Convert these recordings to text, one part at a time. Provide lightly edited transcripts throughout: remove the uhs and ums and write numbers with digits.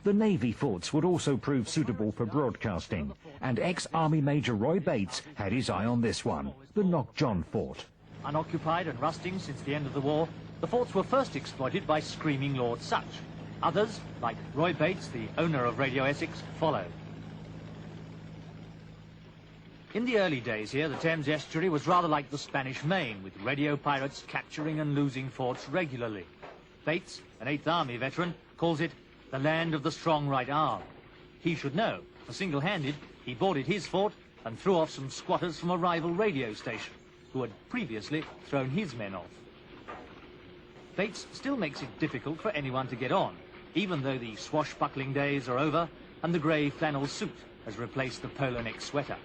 The Navy forts would also prove suitable for broadcasting, and ex-Army Major Roy Bates had his eye on this one, the Knock John Fort. Unoccupied and rusting since the end of the war, the forts were first exploited by screaming Lord Such. Others, like Roy Bates, the owner of Radio Essex, followed. In the early days here, the Thames Estuary was rather like the Spanish Main, with radio pirates capturing and losing forts regularly. Bates, an 8th Army veteran, calls it the land of the strong right arm. He should know, for single-handed, he boarded his fort and threw off some squatters from a rival radio station, who had previously thrown his men off. Bates still makes it difficult for anyone to get on, even though the swashbuckling days are over and the grey flannel suit has replaced the polo neck sweater.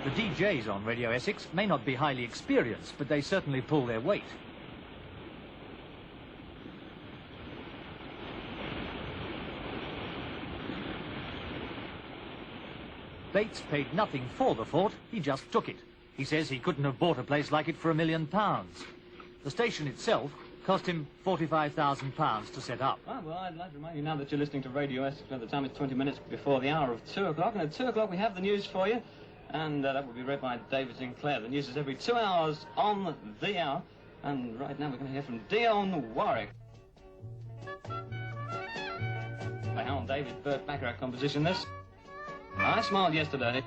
The DJs on Radio Essex may not be highly experienced, but they certainly pull their weight. Bates paid nothing for the fort, he just took it. He says he couldn't have bought a place like it for £1 million. The station itself cost him £45,000 to set up. Oh, well, I'd like to remind you now that you're listening to Radio Essex. At the time it's 20 minutes before the hour of 2 o'clock, and at 2 o'clock we have the news for you, and that will be read by David Sinclair. The news is every 2 hours on the hour, and right now we're going to hear from Dion Warwick. By Hal David, Burt Bacharach composition, this. I smiled yesterday.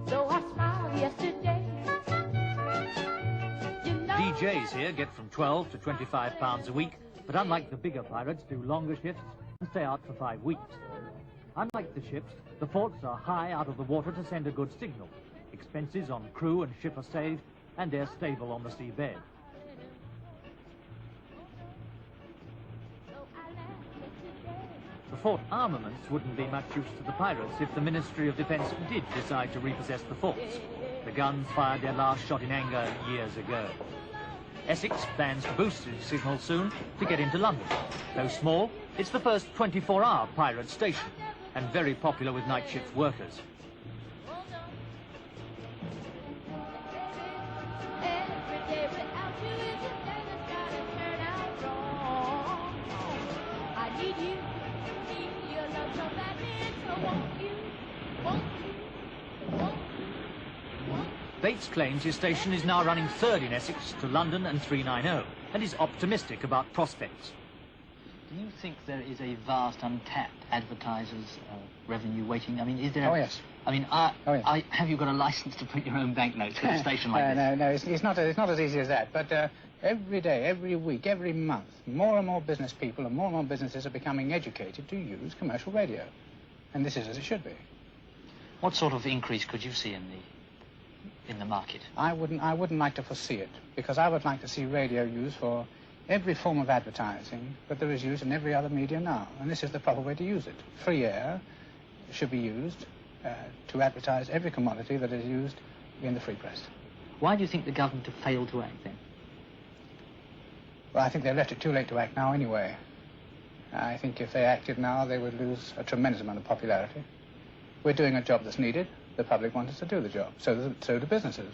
So I smiled yesterday. DJs here get from £12 to £25 a week, but unlike the bigger pirates, do longer shifts and stay out for 5 weeks. Unlike the ships, the forts are high out of the water to send a good signal. Expenses on crew and ship are saved, and they're stable on the seabed. The fort armaments wouldn't be much use to the pirates if the Ministry of Defence did decide to repossess the forts. The guns fired their last shot in anger years ago. Essex plans to boost its signal soon to get into London. Though small, it's the first 24-hour pirate station, and very popular with night shift workers. Bates claims his station is now running third in Essex to London and 390, and is optimistic about prospects. Do you think there is a vast untapped advertisers' revenue waiting? I mean, is there... Oh, yes. I mean, have you got a license to print your own banknotes at a station like this? No, it's not as easy as that. But every day, every week, every month, more and more business people and more businesses are becoming educated to use commercial radio. And this is as it should be. What sort of increase could you see in the market? I wouldn't like to foresee it, because I would like to see radio used for every form of advertising that there is used in every other media now, and this is the proper way to use it. Free air should be used to advertise every commodity that is used in the free press. Why do you think the government have failed to act then? Well, I think they've left it too late to act now anyway. I think if they acted now, they would lose a tremendous amount of popularity. We're doing a job that's needed. The public want us to do the job, so do businesses.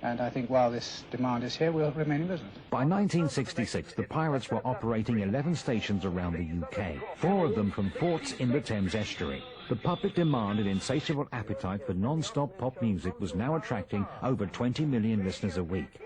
And I think while this demand is here, we'll remain in business. By 1966, the pirates were operating 11 stations around the UK, 4 of them from forts in the Thames Estuary. The public demand and insatiable appetite for non-stop pop music was now attracting over 20 million listeners a week.